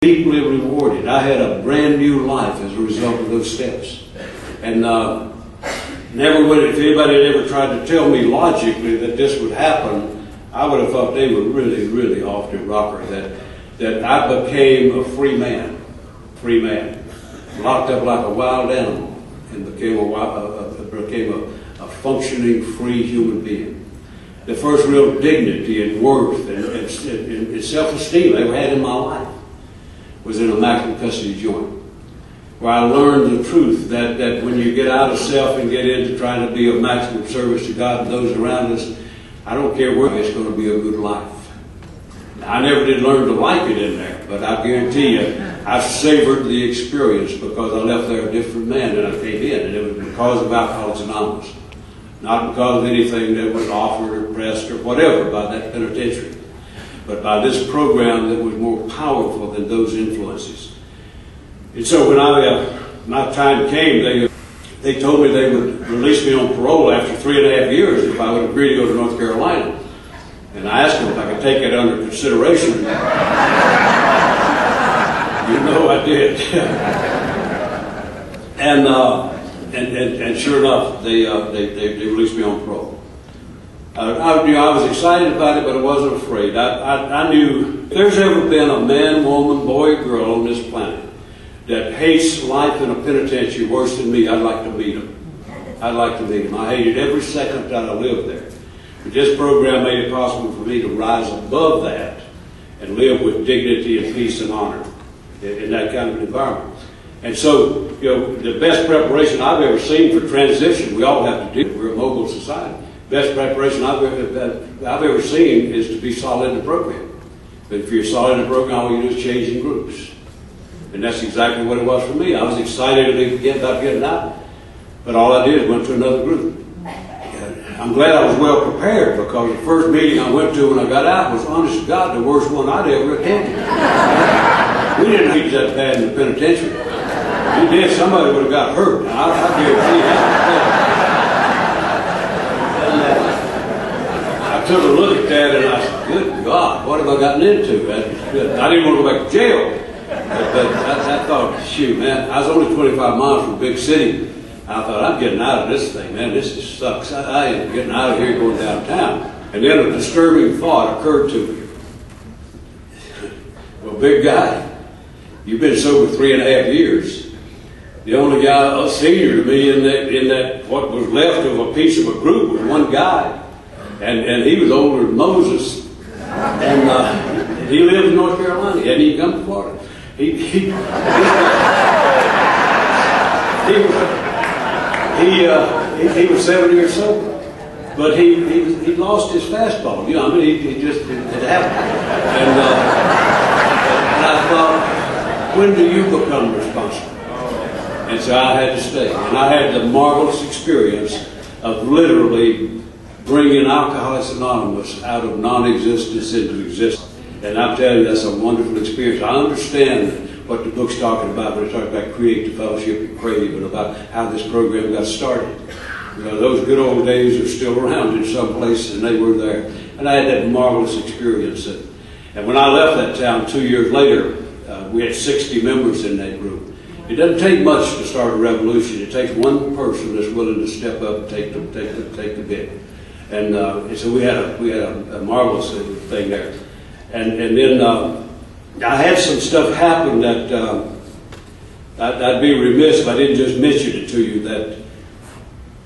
deeply rewarded. I had a brand new life as a result of those steps. And never would, if anybody had ever tried to tell me logically that this would happen, I would have thought they were really, really off the rocker. That I became a free man, locked up like a wild animal, and became a functioning, free human being. The first real dignity and worth and self-esteem I ever had in my life was in a maximum custody joint, where I learned the truth that when you get out of self and get into trying to be of maximum service to God and those around us, I don't care where, it's going to be a good life. I never did learn to like it in there, but I guarantee you, I savored the experience because I left there a different man than I came in, and it was because of Alcoholics Anonymous. Not because of anything that was offered or pressed or whatever by that penitentiary, but by this program that was more powerful than those influences. And so when my time came, they told me they would release me on parole after 3.5 years if I would agree to go to North Carolina. And I asked them if I could take it under consideration. You know I did. And sure enough, they released me on parole. I was excited about it, but I wasn't afraid. I knew if there's ever been a man, woman, boy, girl on this planet that hates life in a penitentiary worse than me, I'd like to meet him. I'd like to meet him. I hated every second that I lived there. But this program made it possible for me to rise above that and live with dignity and peace and honor in that kind of environment. And so, the best preparation I've ever seen for transition, we all have to do. We're a mobile society. Best preparation I've ever seen is to be solid in the program. But if you're solid in the program, all you do is change in groups. And that's exactly what it was for me. I was excited about getting out, but all I did is went to another group. I'm glad I was well prepared, because the first meeting I went to when I got out was, honest to God, the worst one I'd ever attended. We didn't treat that bad in the penitentiary. If we did, somebody would have got hurt. I guarantee that. I took a look at that and I said, good God, what have I gotten into? I didn't want to go back to jail. But I thought, shoot, man, I was only 25 miles from a big city. I thought, I'm getting out of this thing, man. This just sucks. I ain't getting out of here going downtown. And then a disturbing thought occurred to me. Well, big guy, you've been sober 3.5 years. The only guy, a senior to me in that what was left of a piece of a group was one guy. And he was older than Moses. And he lived in North Carolina. He hadn't even come to Florida. He was 7 years sober, but he lost his fastball. He just, it happened. And I thought, when do you become responsible? And so I had to stay. And I had the marvelous experience of literally bringing Alcoholics Anonymous out of non-existence into existence. And I'm telling you, that's a wonderful experience. I understand what the book's talking about when it's talking about creative fellowship and crave, and about how this program got started. Those good old days are still around in some places, and they were there. And I had that marvelous experience. And when I left that town 2 years later, we had 60 members in that group. It doesn't take much to start a revolution. It takes one person that's willing to step up and take the bit. And so we had a marvelous thing there. And then I had some stuff happen that I'd be remiss if I didn't just mention it to you. That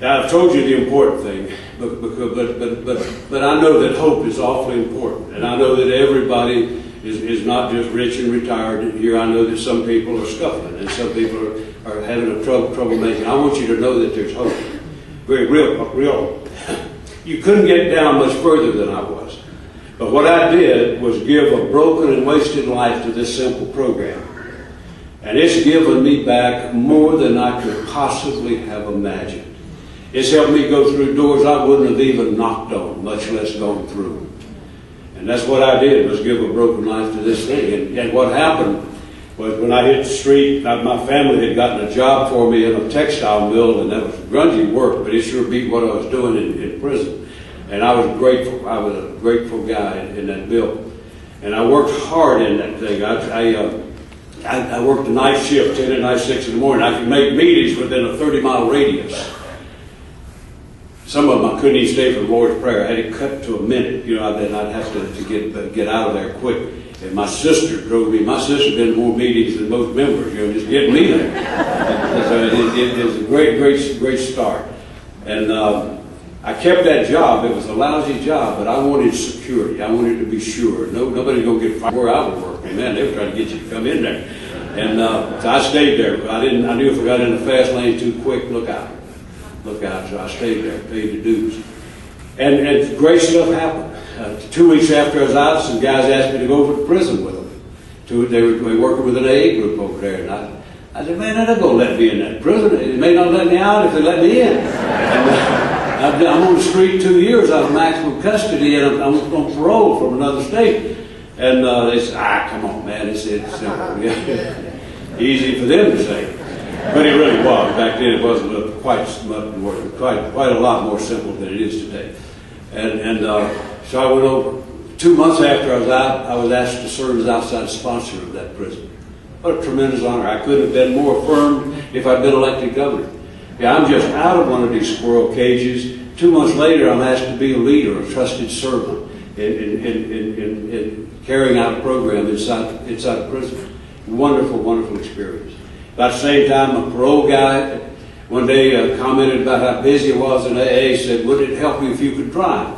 I've told you the important thing, but I know that hope is awfully important, and I know that everybody is not just rich and retired here. I know that some people are scuffling, and some people are having a trouble making. I want you to know that there's hope. Very real. You couldn't get down much further than I was. But what I did was give a broken and wasted life to this simple program. And it's given me back more than I could possibly have imagined. It's helped me go through doors I wouldn't have even knocked on, much less gone through. And that's what I did, was give a broken life to this thing. And what happened was, when I hit the street, my family had gotten a job for me in a textile mill, and that was grungy work, but it sure beat what I was doing in prison. And I was grateful. I was a grateful guy in that mill. And I worked hard in that thing. I worked the night shift, 10 at night, 6 in the morning. I could make meetings within a 30-mile radius. Some of them I couldn't even stay for the Lord's Prayer. I had it cut to a minute. You know, then I'd have to get out of there quick. And my sister drove me. My sister did more meetings than most members. You know, just getting me there. So it was a great start. And I kept that job. It was a lousy job, but I wanted security. I wanted to be sure. Nobody's going to get fired where I was working. Man, they were trying to get you to come in there. And so I stayed there. I knew if I got in the fast lane too quick, look out. So I stayed there, paid the dues. And great stuff happened. 2 weeks after I was out, some guys asked me to go over to prison with them. They were working with an AA group over there. And I said, man, they're not going to let me in that prison. They may not let me out if they let me in. And, I'm on the street 2 years out of maximum custody, and I'm on parole from another state. And they said, come on, man. It's simple. Easy for them to say. But it really was. Back then it wasn't quite a lot more simple than it is today. And so I went over. 2 months after I was out, I was asked to serve as outside sponsor of that prison. What a tremendous honor. I couldn't have been more affirmed if I'd been elected governor. Yeah, I'm just out of one of these squirrel cages. 2 months later, I'm asked to be a leader, a trusted servant in carrying out a program inside a prison. Wonderful experience. About the same time, a parole guy one day commented about how busy it was in AA. Said, would it help you if you could drive?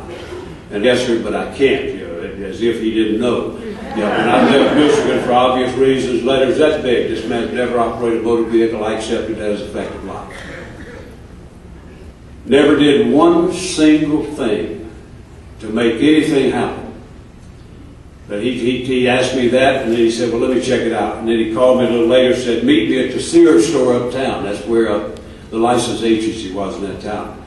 And yes, sir, but I can't, as if he didn't know. And I've left Michigan for obvious reasons. Letters that big. This man never operated a motor vehicle. I accepted that as effective life. Never did one single thing to make anything happen. But he asked me that, and then he said, well, let me check it out. And then he called me a little later and said, meet me at the Sears store uptown. That's where the licensed agency was in that town.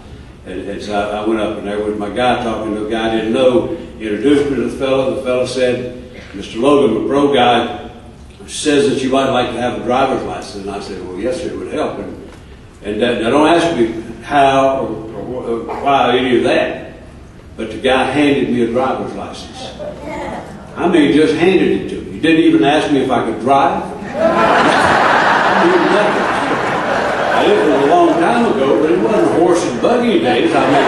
And so I went up, and there was my guy talking to a guy I didn't know. He introduced me to the fellow. The fellow said, Mr. Logan, the pro guy, says that you might like to have a driver's license. And I said, well, yes, sir, it would help. And now don't ask me how or why any of that. But the guy handed me a driver's license. I mean, he just handed it to me. He didn't even ask me if I could drive. I didn't even know. It was a long time ago, but it wasn't horse and buggy days. I mean,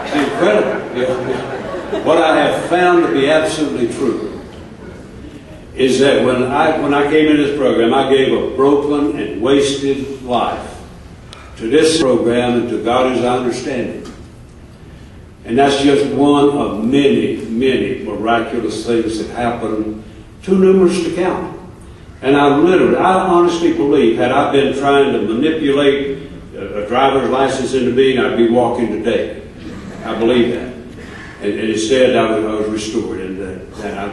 it's incredible. What I have found to be absolutely true is that when I came into this program, I gave a broken and wasted life to this program and to God as I understand it. And that's just one of many miraculous things that happen, too numerous to count. And I honestly believe, had I been trying to manipulate a driver's license into being, I'd be walking today. I believe that. And instead, I was restored. And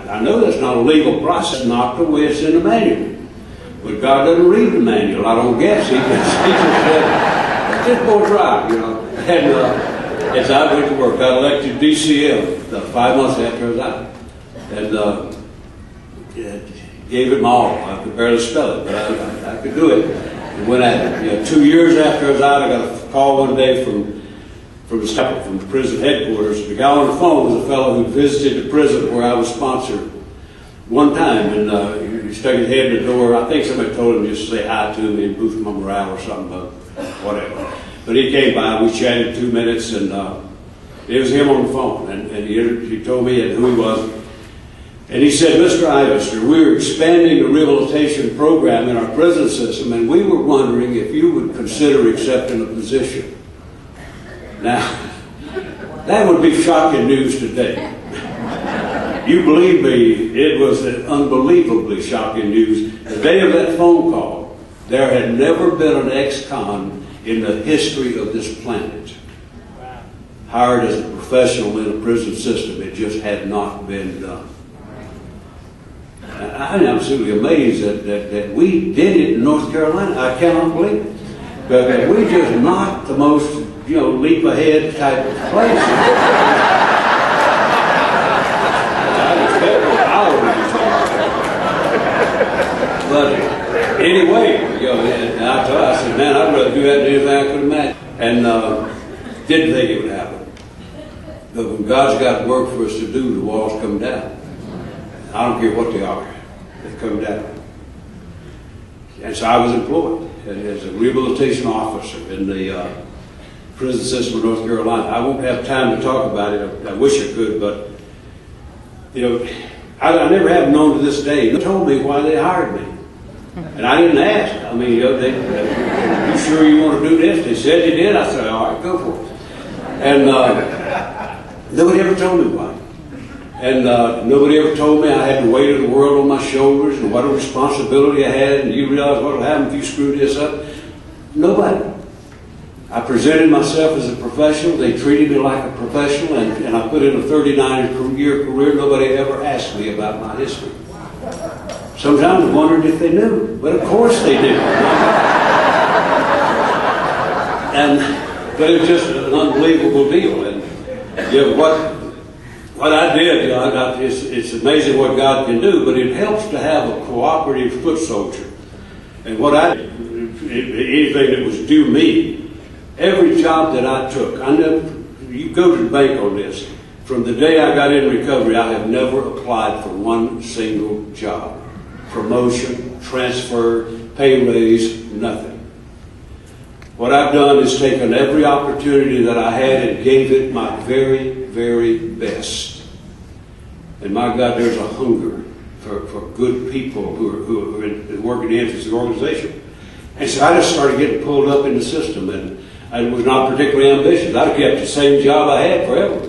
I know that's not a legal process, not the way it's in the manual. But God doesn't read the manual, I don't guess. He just said, just go drive, And as I went to work, got elected DCM 5 months after I was out. And gave it my all. I could barely spell it, but I could do it. And when 2 years after I was out, I got a call one day from the prison headquarters. The guy on the phone was a fellow who visited the prison where I was sponsored one time, and he stuck his head in the door. I think somebody told him just to say hi to me and boost my morale or something, but whatever. But he came by, we chatted 2 minutes, and it was him on the phone, and he told me who he was. And he said, Mr. Ivester, we're expanding the rehabilitation program in our prison system, and we were wondering if you would consider accepting a position. Now, that would be shocking news today. You believe me, it was unbelievably shocking news. The day of that phone call, there had never been an ex-con in the history of this planet hired as a professional in a prison system. It just had not been done. I'm absolutely amazed that we did it in North Carolina. I cannot believe it. But we just not the most, leap ahead type of place. But anyway, I said, man, I'd rather do that than anything I could imagine. And didn't think it would happen. But when God's got work for us to do, the walls come down. I don't care what they are. that come down. And so I was employed as a rehabilitation officer in the prison system of North Carolina. I won't have time to talk about it. I wish I could, but I never have known to this day. They told me why they hired me, and I didn't ask. I mean, you sure you want to do this? They said they did. I said, all right, go for it. And nobody ever told me why. And nobody ever told me I had the weight of the world on my shoulders and what a responsibility I had, and you realize what will happen if you screw this up. Nobody. I presented myself as a professional. They treated me like a professional, and I put in a 39-year career. Nobody ever asked me about my history. Sometimes I wondered if they knew, but of course they did. But it was just an unbelievable deal. And what I did, it's amazing what God can do, but it helps to have a cooperative foot soldier. And what I did, anything that was due me, every job that I took, you go to the bank on this. From the day I got in recovery, I have never applied for one single job. Promotion, transfer, pay raise, nothing. What I've done is taken every opportunity that I had and gave it my very, very best. And my God, there's a hunger for good people who are working in the organization. And so I just started getting pulled up in the system, and I was not particularly ambitious. I'd have kept the same job I had forever.